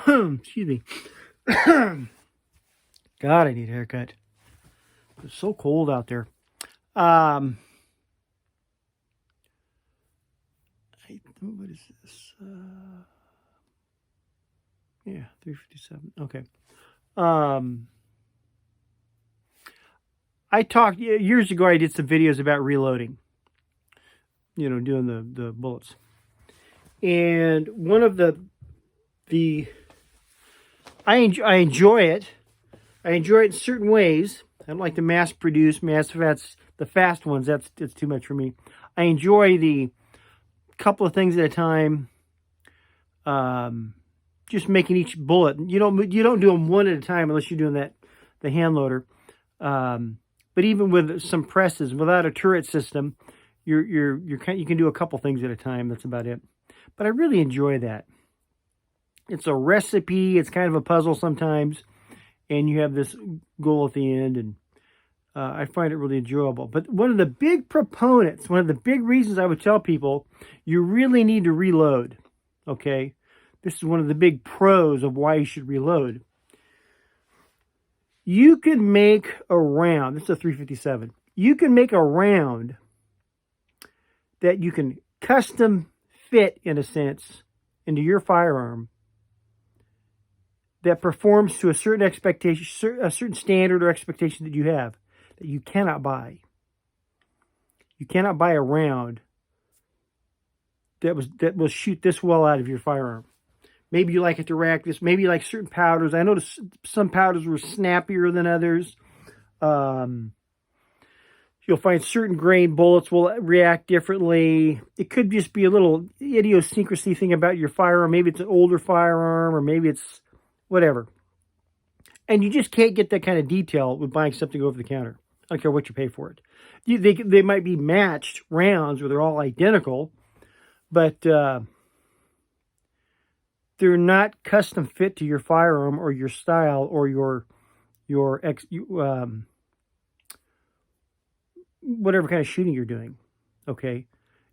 Excuse me. God, I need a haircut. It's so cold out there. What is this? Yeah, 357. Okay. I talked years ago. I did some videos about reloading. Doing the bullets. And one of the I enjoy it. I enjoy it in certain ways. I don't like the mass-produced, the fast ones. That's too much for me. I enjoy the couple of things at a time. Just making each bullet. You don't do them one at a time unless you're doing the hand loader. But even with some presses, without a turret system, you can do a couple things at a time. That's about it. But I really enjoy that. It's a recipe. It's kind of a puzzle sometimes, and you have this goal at the end, and I find it really enjoyable. But one of the big reasons I would tell people, you really need to reload. Okay, this is one of the big pros of why you should reload. You can make a round. This is a 357. You can make a round that you can custom fit, in a sense, into your firearm that performs to a certain expectation, a certain standard or expectation that you have, that you cannot buy. You cannot buy a round that will shoot this well out of your firearm. Maybe you like it to react this. Maybe you like certain powders. I noticed some powders were snappier than others. You'll find certain grain bullets will react differently. It could just be a little idiosyncrasy thing about your firearm. Maybe it's an older firearm, or maybe it's whatever. And you just can't get that kind of detail with buying something over the counter. I don't care what you pay for it. They might be matched rounds where they're all identical, but they're not custom fit to your firearm or your style or your whatever kind of shooting you're doing. Okay,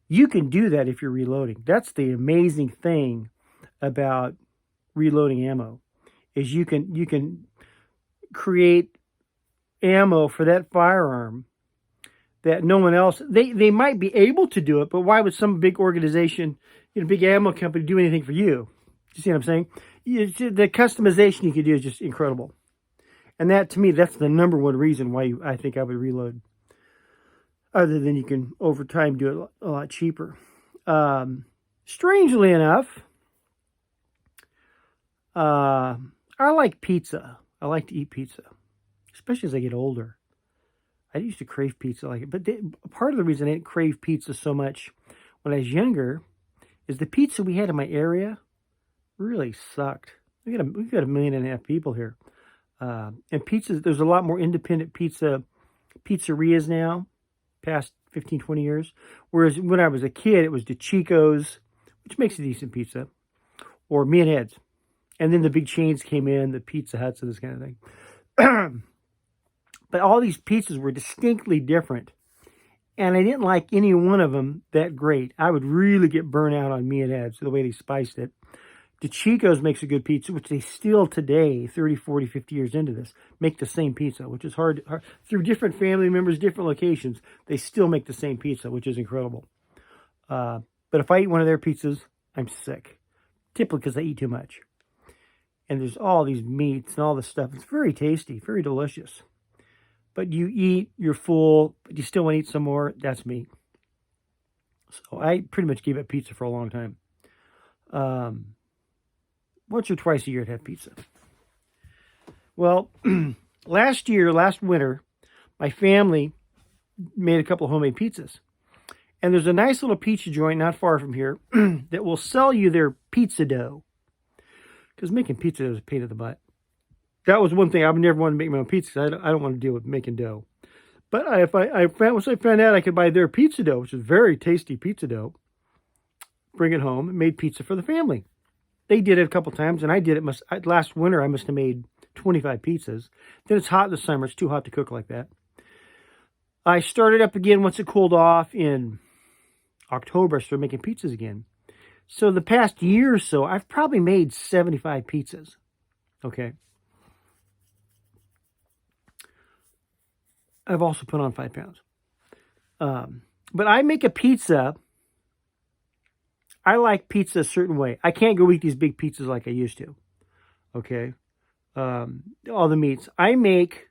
you can do that if you're reloading. That's the amazing thing about reloading ammo, is you can create ammo for that firearm that no one else, they might be able to do it, but why would some big organization, big ammo company do anything for you? You see what I'm saying? The customization you can do is just incredible. And that, to me, that's the number one reason why I think I would reload. Other than you can, over time, do it a lot cheaper. Strangely enough, I like pizza. I like to eat pizza, especially as I get older. I used to crave pizza like it. But part of the reason I didn't crave pizza so much when I was younger is the pizza we had in my area really sucked. We got 1.5 million people here. And pizzas, there's a lot more independent pizzerias now, past 15, 20 years. Whereas when I was a kid, it was DeCicco's, which makes a decent pizza, or Me and Ed's. And then the big chains came in, the Pizza Huts and this kind of thing. But all these pizzas were distinctly different. And I didn't like any one of them that great. I would really get burnt out on Me and Ed's, the way they spiced it. DeCicco's makes a good pizza, which they still today, 30, 40, 50 years into this, make the same pizza, which is hard. Through different family members, different locations, they still make the same pizza, which is incredible. But if I eat one of their pizzas, I'm sick. Typically because I eat too much. And there's all these meats and all this stuff. It's very tasty, very delicious. But you eat, you're full, but you still want to eat some more. That's me. So I pretty much gave up pizza for a long time. Once or twice a year I'd have pizza. Well, last winter, my family made a couple of homemade pizzas. And there's a nice little pizza joint not far from here that will sell you their pizza dough. Because making pizza dough is a pain in the butt. That was one thing. I've never wanted to make my own pizza. I don't want to deal with making dough. But once I found out I could buy their pizza dough, which is very tasty pizza dough, bring it home and made pizza for the family. They did it a couple times, and I did it. Last winter, I must have made 25 pizzas. Then it's hot in the summer. It's too hot to cook like that. I started up again once it cooled off in October. I started making pizzas again. So the past year or so, I've probably made 75 pizzas. Okay. I've also put on 5 pounds. But I make a pizza. I like pizza a certain way. I can't go eat these big pizzas like I used to. Okay. All the meats. I make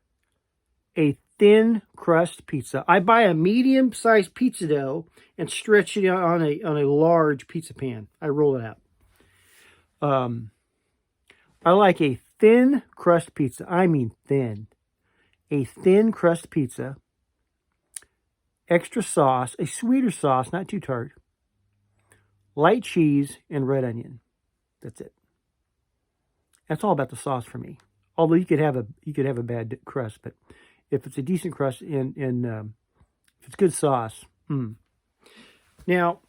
a thin crust pizza. I buy a medium-sized pizza dough and stretch it on a large pizza pan. I roll it out. I like a thin crust pizza. I mean thin. A thin crust pizza. Extra sauce, a sweeter sauce, not too tart. Light cheese and red onion. That's it. That's all about the sauce for me. Although you could have a bad crust, but if it's a decent crust and if it's good sauce. Now,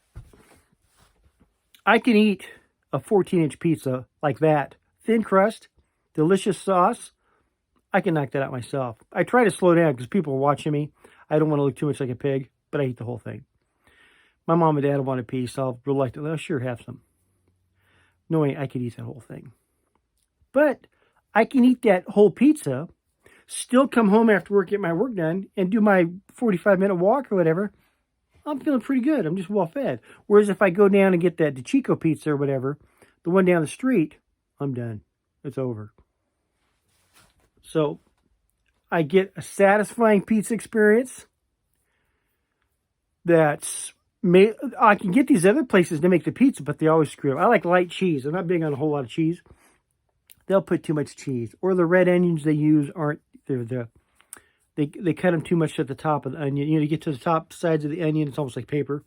I can eat a 14-inch pizza like that. Thin crust, delicious sauce. I can knock that out myself. I try to slow down because people are watching me. I don't want to look too much like a pig, but I eat the whole thing. My mom and dad want a piece. I'll reluctantly, I'll sure have some. Knowing I could eat that whole thing. But I can eat that whole pizza, still come home after work, get my work done, and do my 45-minute walk or whatever. I'm feeling pretty good. I'm just well fed. Whereas if I go down and get that DeChico pizza or whatever, the one down the street, I'm done. It's over. So I get a satisfying pizza experience that's made. I can get these other places to make the pizza, but they always screw up. I like light cheese. I'm not big on a whole lot of cheese. They'll put too much cheese. Or the red onions they use aren't, they cut them too much at the top of the onion. You know, you get to the top sides of the onion, it's almost like paper.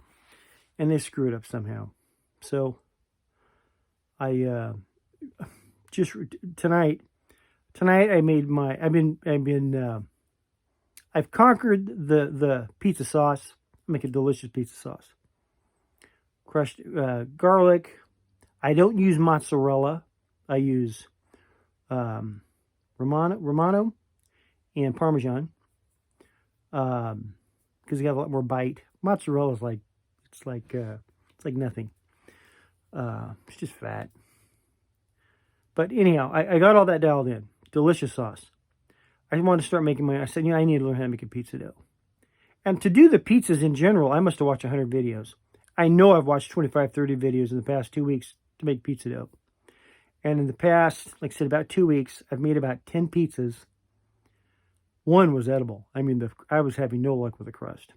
And they screw it up somehow. So I just tonight I made my I've conquered the pizza sauce. I make a delicious pizza sauce. Crushed garlic. I don't use mozzarella. I use Romano and Parmesan because you got a lot more bite. Mozzarella is like it's like nothing. It's just fat. But anyhow, I got all that dialed in. Delicious sauce. I wanted to start making I said, I need to learn how to make a pizza dough. And to do the pizzas in general, I must have watched 100 videos. I know I've watched 25, 30 videos in the past 2 weeks to make pizza dough. And in the past, like I said, about 2 weeks, I've made about 10 pizzas. One was edible. I mean, I was having no luck with the crust.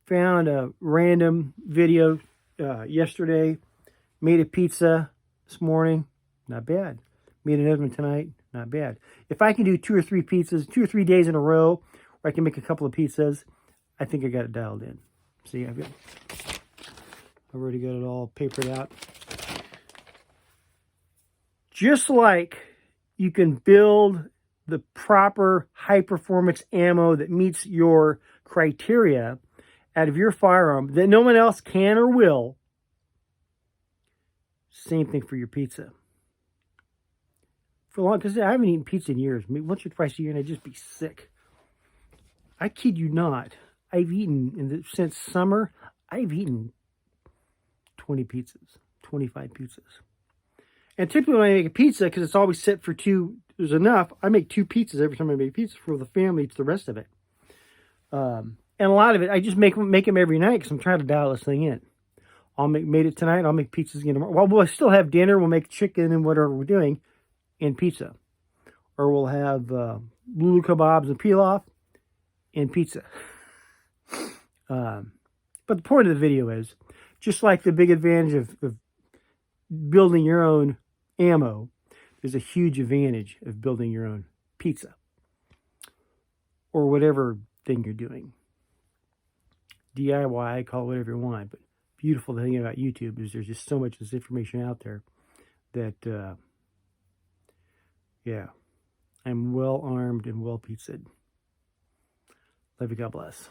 Found a random video yesterday. Made a pizza this morning. Not bad. Made another one tonight. Not bad. If I can do 2 or 3 pizzas, 2 or 3 days in a row, where I can make a couple of pizzas, I think I got it dialed in. See, I've already got it all papered out. Just like you can build the proper high-performance ammo that meets your criteria out of your firearm that no one else can or will, same thing for your pizza. For long, because I haven't eaten pizza in years. Maybe once or twice a year, and I'd just be sick. I kid you not. I've eaten, since summer, I've eaten 20 pizzas, 25 pizzas. And typically when I make a pizza, because it's always set for 2, there's enough, I make 2 pizzas every time I make pizza for the family, eats the rest of it. And a lot of it, I just make them every night because I'm trying to dial this thing in. Made it tonight, I'll make pizzas again tomorrow. Well, we'll still have dinner, we'll make chicken and whatever we're doing in pizza. Or we'll have lulu kebabs and pilaf and pizza. But the point of the video is, just like the big advantage of building your own ammo, there's a huge advantage of building your own pizza. Or whatever thing you're doing. DIY, call it whatever you want. But beautiful thing about YouTube is there's just so much of this information out there that, yeah, I'm well armed and well pizzaed. Love you, God bless.